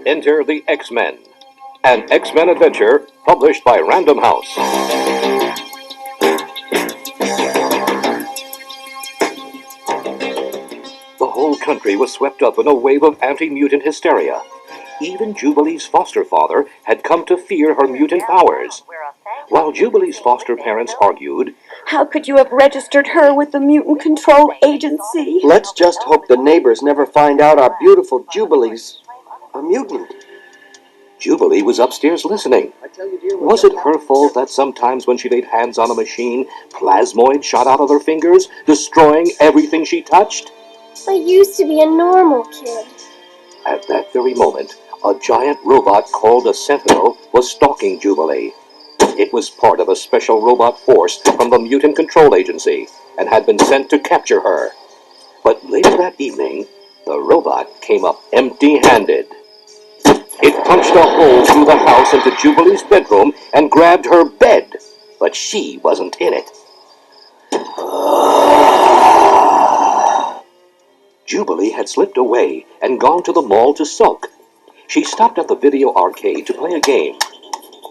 Enter the X-Men, an X-Men adventure published by Random House. The whole country was swept up in a wave of anti-mutant hysteria. Even Jubilee's foster father had come to fear her mutant powers. While Jubilee's foster parents argued, "How could you have registered her with the Mutant Control Agency?" Let's just hope the neighbors never find out our beautiful Jubilee's a mutant. Jubilee was upstairs listening. Was it her fault that sometimes when she laid hands on a machine, plasmoid shot out of her fingers, destroying everything she touched? I used to be a normal kid. At that very moment, a giant robot called a Sentinel was stalking Jubilee. It was part of a special robot force from the Mutant Control Agency and had been sent to capture her. But later that evening, the robot came up empty-handed. It punched a hole through the house into Jubilee's bedroom and grabbed her bed, but she wasn't in it. Jubilee had slipped away and gone to the mall to sulk. She stopped at the video arcade to play a game,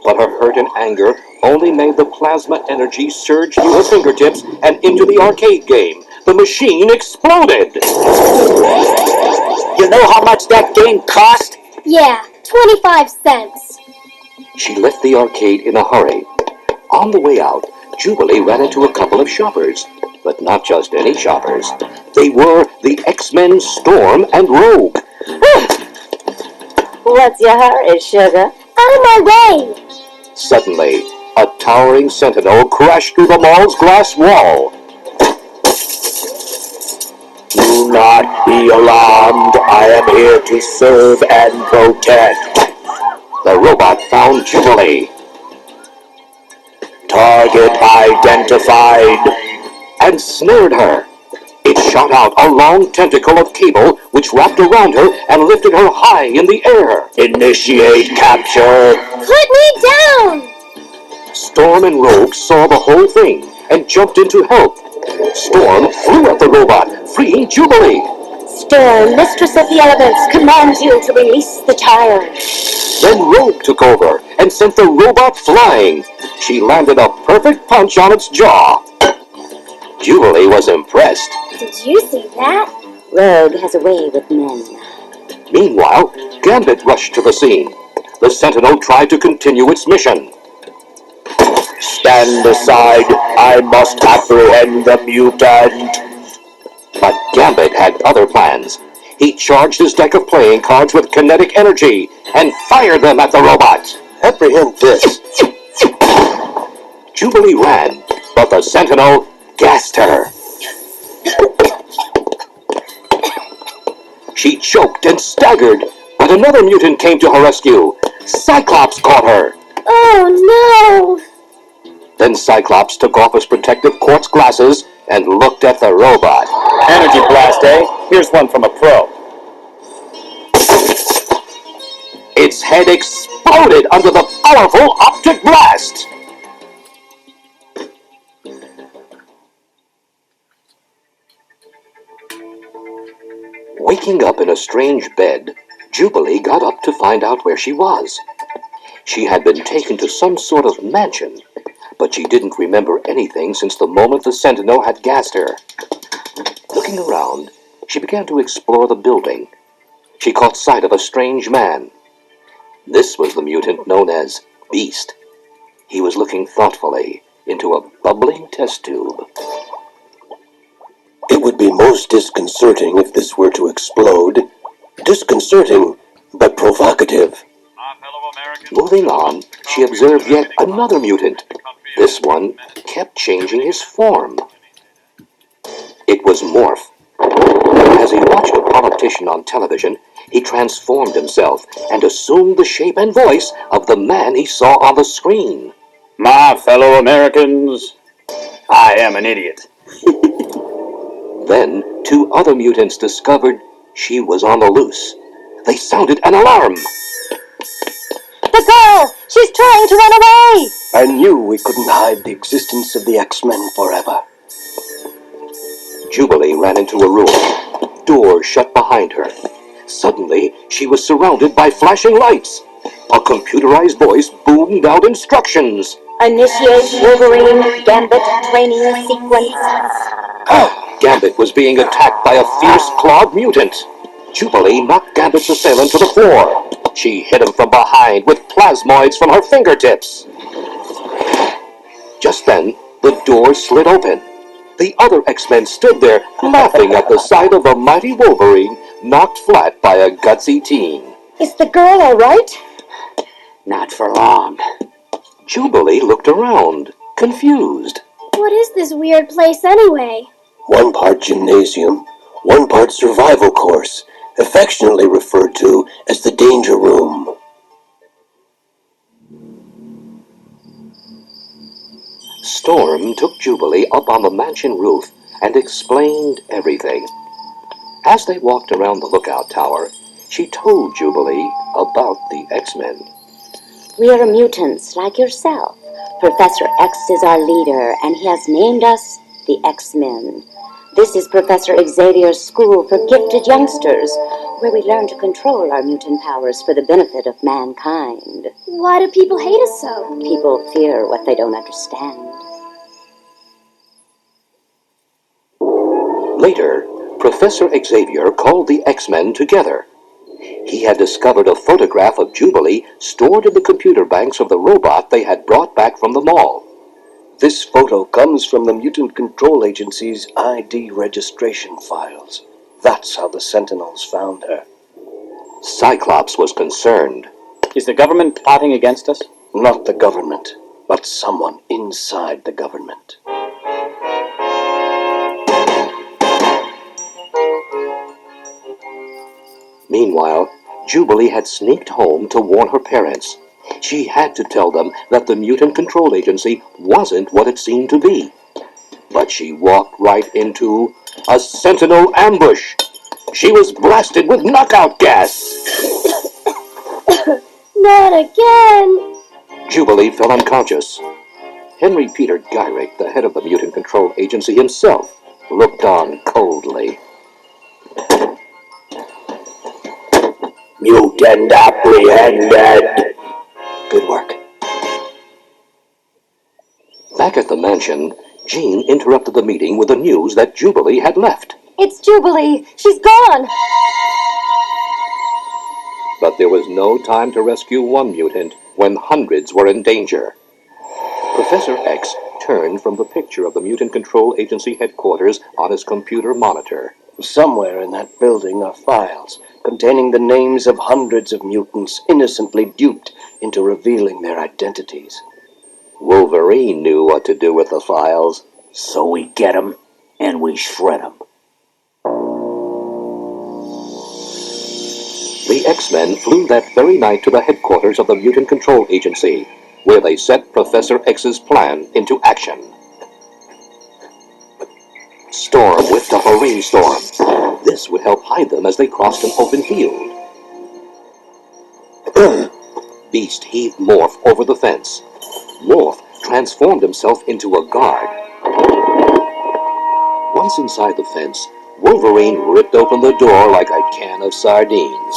but her hurt and anger only made the plasma energy surge through her fingertips and into the arcade game. The machine exploded! You know how much that game cost? Yeah, 25 cents. She left the arcade in a hurry. On the way out, Jubilee ran into a couple of shoppers. But not just any shoppers. They were the X-Men Storm and Rogue. What's your hurry, sugar? Out of my way! Suddenly, a towering Sentinel crashed through the mall's glass wall. Do not be alarmed. I am here to serve and protect. The robot found Jubilee. Target identified. And snared her. It shot out a long tentacle of cable which wrapped around her and lifted her high in the air. Initiate capture. Put me down! Storm and Rogue saw the whole thing and jumped in to help. Storm flew at the robot, freeing Jubilee. Storm, mistress of the elements, commands you to release the child. Then Rogue took over and sent the robot flying. She landed a perfect punch on its jaw. Jubilee was impressed. Did you see that? Rogue has a way with men. Meanwhile, Gambit rushed to the scene. The Sentinel tried to continue its mission. Stand aside. I must apprehend the mutant. But Gambit had other plans. He charged his deck of playing cards with kinetic energy and fired them at the robot. Apprehend this. Jubilee ran, but the Sentinel gassed her. She choked and staggered, but another mutant came to her rescue. Cyclops caught her. Oh no! Then Cyclops took off his protective quartz glasses and looked at the robot. Energy blast, eh? Here's one from a pro. Its head exploded under the powerful optic blast. Waking up in a strange bed, Jubilee got up to find out where she was. She had been taken to some sort of mansion, but she didn't remember anything since the moment the Sentinel had gassed her. Looking around, she began to explore the building. She caught sight of a strange man. This was the mutant known as Beast. He was looking thoughtfully into a bubbling test tube. It would be most disconcerting if this were to explode. Disconcerting, but provocative. Moving on, she observed yet another mutant. This one kept changing his form. It was Morph. As he watched a politician on television, he transformed himself and assumed the shape and voice of the man he saw on the screen. My fellow Americans, I am an idiot. Then, two other mutants discovered she was on the loose. They sounded an alarm. The girl! She's trying to run away! I knew we couldn't hide the existence of the X-Men forever. Jubilee ran into a room. Door shut behind her. Suddenly, she was surrounded by flashing lights. A computerized voice boomed out instructions. Initiate Wolverine Gambit training sequence. Gambit was being attacked by a fierce clawed mutant. Jubilee knocked Gambit's assailant to the floor. She hit him from behind with plasmoids from her fingertips. Just then, the door slid open. The other X-Men stood there, laughing at the sight of a mighty Wolverine knocked flat by a gutsy teen. Is the girl all right? Not for long. Jubilee looked around, confused. What is this weird place anyway? One part gymnasium, one part survival course, affectionately referred to as the danger room. Storm took Jubilee up on the mansion roof and explained everything. As they walked around the lookout tower, she told Jubilee about the X-Men. We are mutants like yourself. Professor X is our leader, and he has named us the X-Men. This is Professor Xavier's school for gifted youngsters, where we learn to control our mutant powers for the benefit of mankind. Why do people hate us so? People fear what they don't understand. Later, Professor Xavier called the X-Men together. He had discovered a photograph of Jubilee stored in the computer banks of the robot they had brought back from the mall. This photo comes from the Mutant Control Agency's ID registration files. That's how the Sentinels found her. Cyclops was concerned. Is the government plotting against us? Not the government, but someone inside the government. Meanwhile, Jubilee had sneaked home to warn her parents. She had to tell them that the Mutant Control Agency wasn't what it seemed to be. But she walked right into a Sentinel ambush. She was blasted with knockout gas. Not again! Jubilee fell unconscious. Henry Peter Gyrick, the head of the Mutant Control Agency himself, looked on coldly. Mutant apprehended. Good work. Back at the mansion, Jean interrupted the meeting with the news that Jubilee had left. It's Jubilee! She's gone! But there was no time to rescue one mutant when hundreds were in danger. Professor X turned from the picture of the Mutant Control Agency headquarters on his computer monitor. Somewhere in that building are files containing the names of hundreds of mutants innocently duped into revealing their identities. Wolverine knew what to do with the files. So we get 'em and we shred 'em. The X-Men flew that very night to the headquarters of the Mutant Control Agency, where they set Professor X's plan into action. Storm whipped up a rainstorm. This would help hide them as they crossed an open field. Beast heaved Morph over the fence. Morph transformed himself into a guard. Once inside the fence, Wolverine ripped open the door like a can of sardines.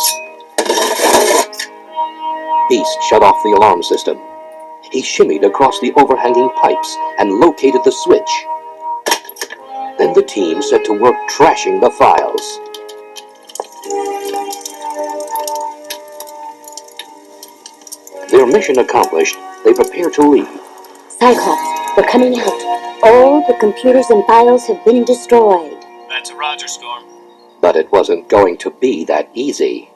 Beast shut off the alarm system. He shimmied across the overhanging pipes and located the switch. Then the team set to work trashing the files. Their mission accomplished, they prepared to leave. Cyclops, we're coming out. All the computers and files have been destroyed. That's a Roger, Storm. But it wasn't going to be that easy.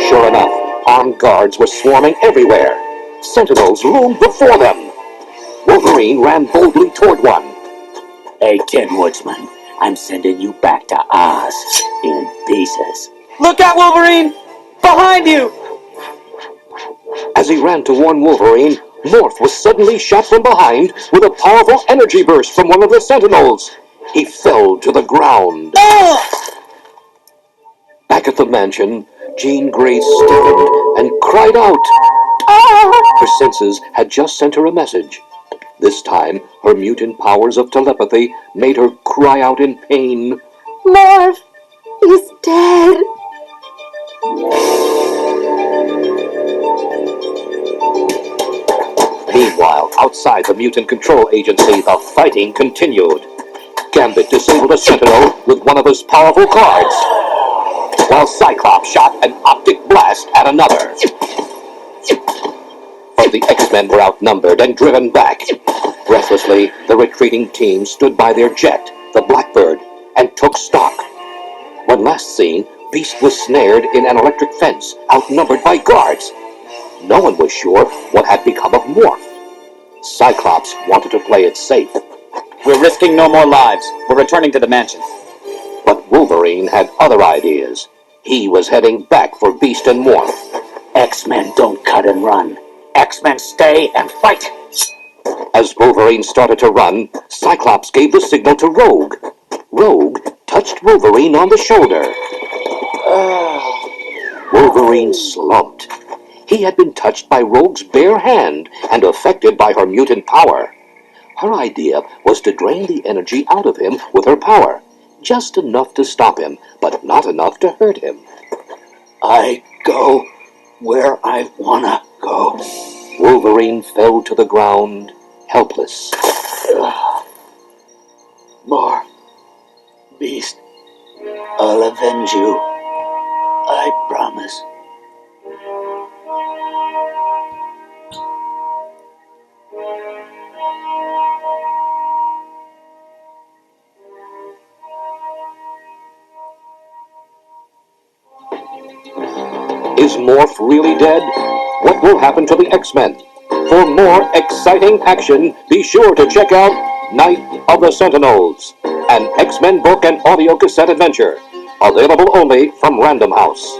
Sure enough, armed guards were swarming everywhere. Sentinels loomed before them. Wolverine ran boldly toward one. Hey, Tin Woodsman, I'm sending you back to Oz in pieces. Look out, Wolverine! Behind you! As he ran to warn Wolverine, Morph was suddenly shot from behind with a powerful energy burst from one of the Sentinels. He fell to the ground. Back at the mansion, Jean Grey stiffened and cried out. Her senses had just sent her a message. This time, her mutant powers of telepathy made her cry out in pain. Morph! He's dead! Meanwhile, outside the mutant control agency, the fighting continued. Gambit disabled a Sentinel with one of his powerful cards, while Cyclops shot an optic blast at another. But the X-Men were outnumbered and driven back. Breathlessly, the retreating team stood by their jet, the Blackbird, and took stock. When last seen, Beast was snared in an electric fence, outnumbered by guards. No one was sure what had become of Morph. Cyclops wanted to play it safe. We're risking no more lives. We're returning to the mansion. But Wolverine had other ideas. He was heading back for Beast and Morph. X-Men don't cut and run. X-Men stay and fight. As Wolverine started to run, Cyclops gave the signal to Rogue. Rogue touched Wolverine on the shoulder. Wolverine slumped. He had been touched by Rogue's bare hand and affected by her mutant power. Her idea was to drain the energy out of him with her power, just enough to stop him, but not enough to hurt him. I go where I wanna go. Wolverine fell to the ground, helpless. More. Beast. I'll avenge you. I promise. Is Morph really dead? What will happen to the X-Men? For more exciting action, be sure to check out Night of the Sentinels, an X-Men book and audio cassette adventure, available only from Random House.